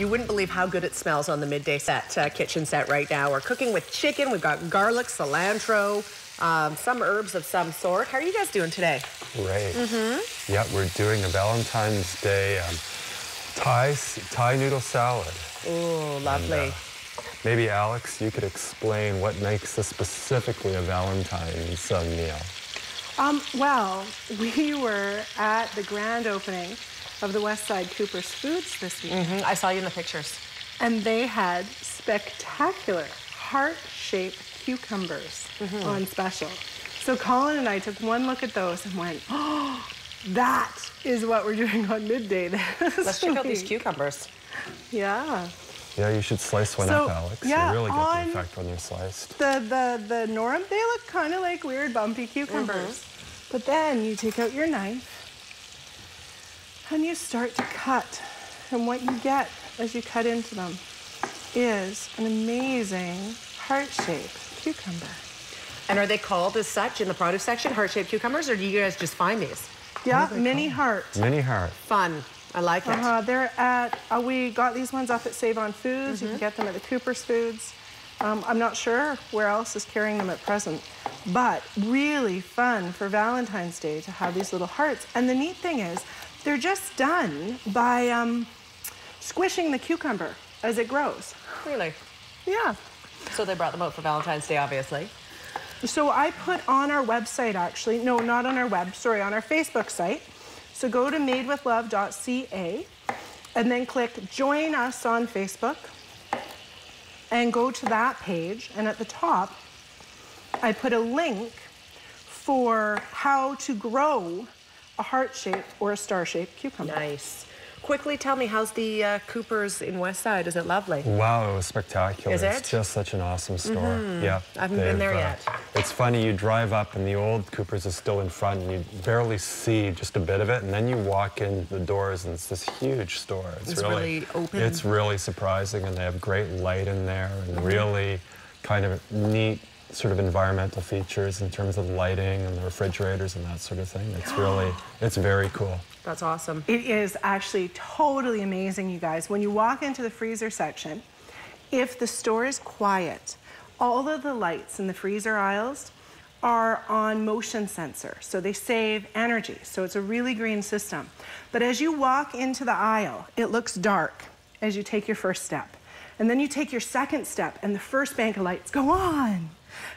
You wouldn't believe how good it smells on the midday kitchen set right now. We're cooking with chicken. We've got garlic, cilantro, some herbs of some sort. How are you guys doing today? Great. Yeah, we're doing a Valentine's Day Thai noodle salad. Ooh, lovely. And, maybe, Alex, you could explain what makes this specifically a Valentine's meal. Well, we were at the grand opening of the Westside Cooper's Foods this week. I saw you in the pictures. And they had spectacular heart-shaped cucumbers on special. So Colin and I took one look at those and went, oh, that is what we're doing on midday this Let's check out these cucumbers. Yeah. Yeah, you should slice one up, Alex. Yeah, you really get the effect when they're sliced. The norm, they look kind of like weird bumpy cucumbers. But then you take out your knife and you start to cut. And what you get as you cut into them is an amazing heart-shaped cucumber. And are they called as such in the produce section, heart-shaped cucumbers, or do you guys just find these? Yeah, mini heart. Mini heart. Fun. I like it. They're at, we got these ones up at Save On Foods. You can get them at the Cooper's Foods. I'm not sure where else is carrying them at present, but really fun for Valentine's Day to have these little hearts. And the neat thing is, they're just done by squishing the cucumber as it grows. Really? Yeah. So they brought them out for Valentine's Day, obviously. So I put on our website, actually, no, not on our on our Facebook site. So go to madewithlove.ca and then click Join Us on Facebook and go to that page. And at the top, I put a link for how to grow a heart-shaped or a star-shaped cucumber. Nice. Quickly tell me, how's the Cooper's in Westside? Is it lovely? Wow, it was spectacular. Is it? It's just such an awesome store. Yeah. I haven't been there yet. It's funny, you drive up and the old Cooper's is still in front and you barely see just a bit of it, and then you walk in the doors and it's this huge store. It's really open. It's really surprising, and they have great light in there and really kind of neat sort of environmental features in terms of lighting and the refrigerators and that sort of thing. It's really, it's very cool. That's awesome. It is actually totally amazing, you guys. When you walk into the freezer section, if the store is quiet, all of the lights in the freezer aisles are on motion sensor, so they save energy. So it's a really green system. But as you walk into the aisle, it looks dark as you take your first step. And then you take your second step and the first bank of lights go on.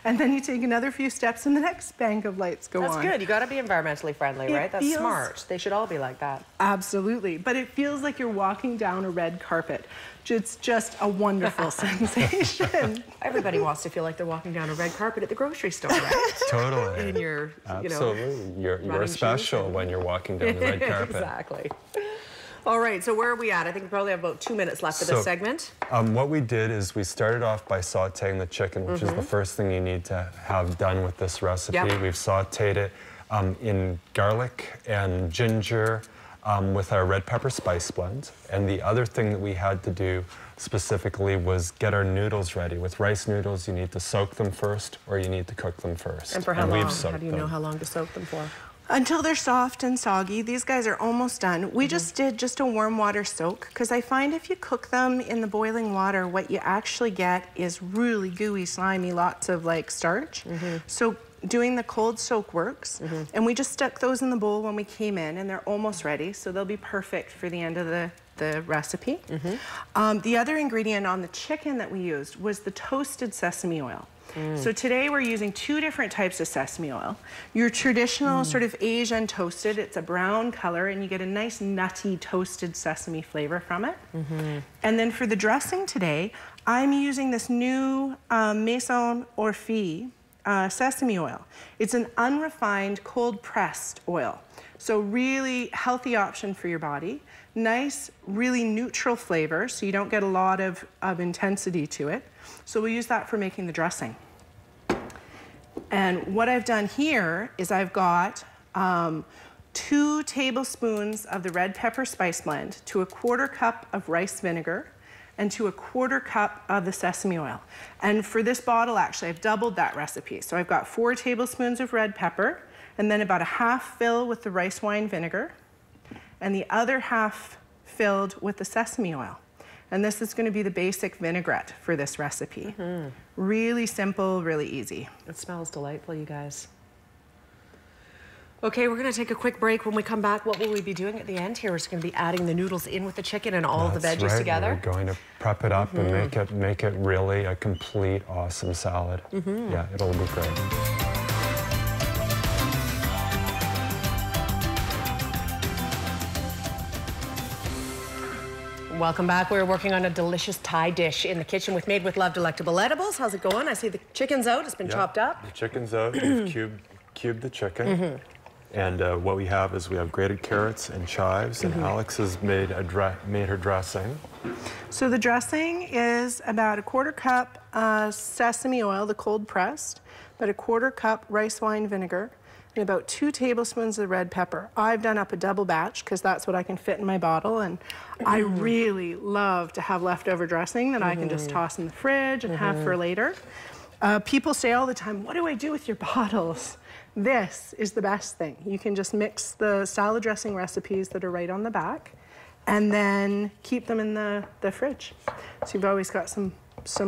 And then you take another few steps and the next bank of lights go on. That's good. You got to be environmentally friendly, right? That's smart. They should all be like that. Absolutely. But it feels like you're walking down a red carpet. It's just a wonderful sensation. Everybody wants to feel like they're walking down a red carpet at the grocery store, right? Totally. In your, absolutely. You're special when you're walking down the red carpet. Exactly. All right, so where are we at? I think we probably have about 2 minutes left of this segment. What we did is we started off by sauteing the chicken, which is the first thing you need to have done with this recipe. We've sauteed it in garlic and ginger with our red pepper spice blend. And the other thing that we had to do specifically was get our noodles ready. With rice noodles, you need to soak them first or you need to cook them first. And for how long? How do you know how long to soak them for? Until they're soft and soggy. These guys are almost done. We just did a warm water soak, because I find if you cook them in the boiling water, what you actually get is really gooey, slimy, lots of like starch. So doing the cold soak works. And we just stuck those in the bowl when we came in, and they're almost ready, so they'll be perfect for the end of the recipe. The other ingredient on the chicken that we used was the toasted sesame oil. So today we're using 2 different types of sesame oil. Your traditional sort of Asian toasted, it's a brown color and you get a nice nutty toasted sesame flavor from it. And then for the dressing today, I'm using this new Maison Orphée sesame oil. It's an unrefined cold pressed oil. So really healthy option for your body. Nice, really neutral flavor, so you don't get a lot of intensity to it. So we'll use that for making the dressing. And what I've done here is I've got 2 tablespoons of the red pepper spice blend to a 1/4 cup of rice vinegar and to a 1/4 cup of the sesame oil. And for this bottle, actually, I've doubled that recipe. So I've got 4 tablespoons of red pepper and then about a half fill with the rice wine vinegar and the other half filled with the sesame oil. And this is gonna be the basic vinaigrette for this recipe. Really simple, really easy. It smells delightful, you guys. Okay, we're gonna take a quick break. When we come back, what will we be doing at the end here? We're just gonna be adding the noodles in with the chicken and all of the veggies together. We're going to prep it up and make it really a complete awesome salad. Yeah, it'll be great. Welcome back. We're working on a delicious Thai dish in the kitchen with Made with Love Delectable Edibles. How's it going? I see the chicken's out. It's been chopped up. The chicken's out. We've cubed the chicken. And what we have is we have grated carrots and chives, and Alex has made her dressing. So the dressing is about a 1/4 cup sesame oil, the cold pressed, about a 1/4 cup rice wine vinegar, and about 2 tablespoons of red pepper. I've done up a double batch because that's what I can fit in my bottle, and I really love to have leftover dressing that I can just toss in the fridge and have for later. People say all the time, what do I do with your bottles? This is the best thing. You can just mix the salad dressing recipes that are right on the back and then keep them in the fridge. So you've always got some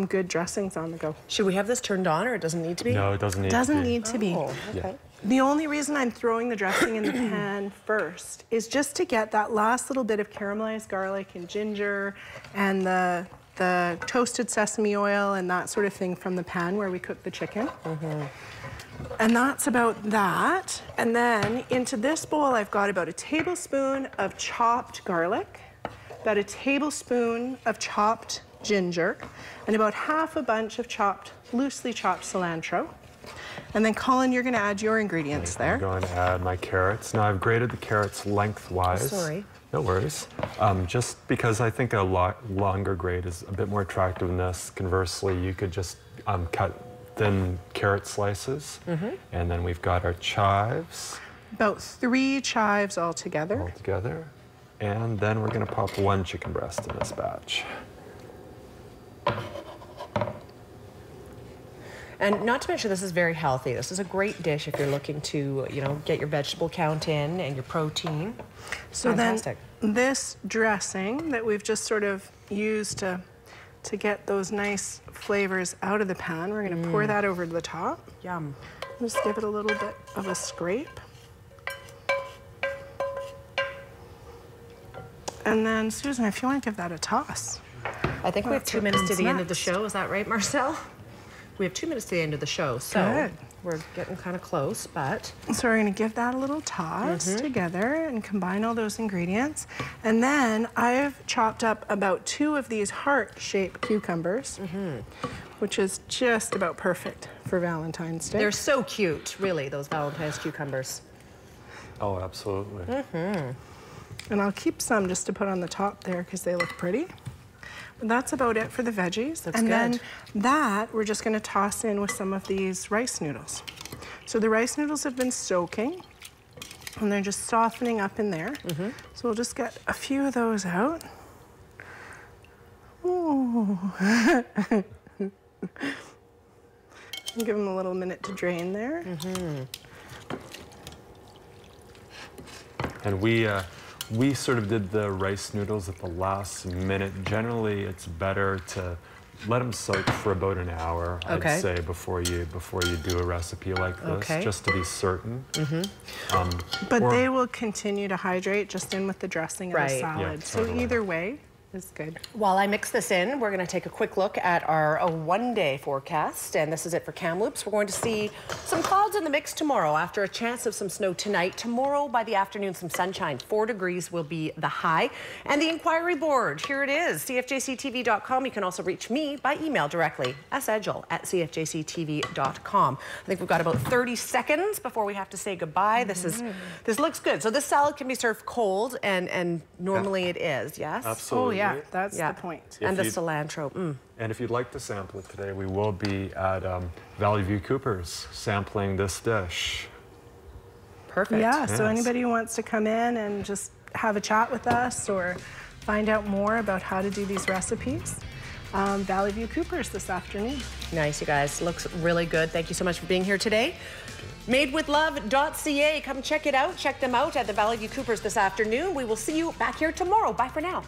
good dressings on the go. Should we have this turned on, or it doesn't need to be? No, it doesn't need to be. Doesn't need to be. Oh, okay. Yeah. The only reason I'm throwing the dressing in the pan first is just to get that last little bit of caramelized garlic and ginger and the toasted sesame oil and that sort of thing from the pan where we cook the chicken. And that's about that. And then into this bowl, I've got about a tablespoon of chopped garlic, about a tablespoon of chopped ginger, and about half a bunch of loosely chopped cilantro. And then Colin, you're gonna add your ingredients there. I'm going to add my carrots. Now I've grated the carrots lengthwise. Sorry. No worries. Just because I think a longer grate is a bit more attractive than this. Conversely, you could just cut thin carrot slices. And then we've got our chives. About 3 chives altogether. And then we're gonna pop 1 chicken breast in this batch. And not to mention, this is very healthy. This is a great dish if you're looking to, get your vegetable count in and your protein. So fantastic. Then this dressing that we've just sort of used to get those nice flavors out of the pan, we're gonna pour that over to the top. Yum. Just give it a little bit of a scrape. And then, Susan, if you want to give that a toss. I think we have 2 minutes to the end of the show. Is that right, Marcel? We have 2 minutes to the end of the show, so we're getting kind of close, but... So we're gonna give that a little toss together and combine all those ingredients. And then I've chopped up about 2 of these heart-shaped cucumbers, which is just about perfect for Valentine's Day. They're so cute, really, those Valentine's cucumbers. Oh, absolutely. And I'll keep some just to put on the top there because they look pretty. But that's about it for the veggies. That's and good. Then that we're just going to toss in with some of these rice noodles. So the rice noodles have been soaking and they're just softening up in there. So we'll just get a few of those out. Ooh. Give them a little minute to drain there. And we sort of did the rice noodles at the last minute. Generally, it's better to let them soak for about an hour, I'd say, before you do a recipe like this, just to be certain. But they will continue to hydrate just in with the dressing of the salad. Yeah, so either way is good. While I mix this in, we're going to take a quick look at our one-day forecast, and this is it for Kamloops. We're going to see some clouds in the mix tomorrow after a chance of some snow tonight. Tomorrow, by the afternoon, some sunshine. 4 degrees will be the high. And the inquiry board, here it is, cfjctv.com. You can also reach me by email directly, sedgel@cfjctv.com. I think we've got about 30 seconds before we have to say goodbye. This looks good. So this salad can be served cold, and normally it is, yes? Absolutely. Oh, yeah, that's the point. And the cilantro. And if you'd like to sample it today, we will be at Valley View Coopers sampling this dish. Perfect. Yeah, so anybody who wants to come in and just have a chat with us or find out more about how to do these recipes, Valley View Coopers this afternoon. Nice, you guys. Looks really good. Thank you so much for being here today. Madewithlove.ca. Come check it out. Check them out at the Valley View Coopers this afternoon. We will see you back here tomorrow. Bye for now.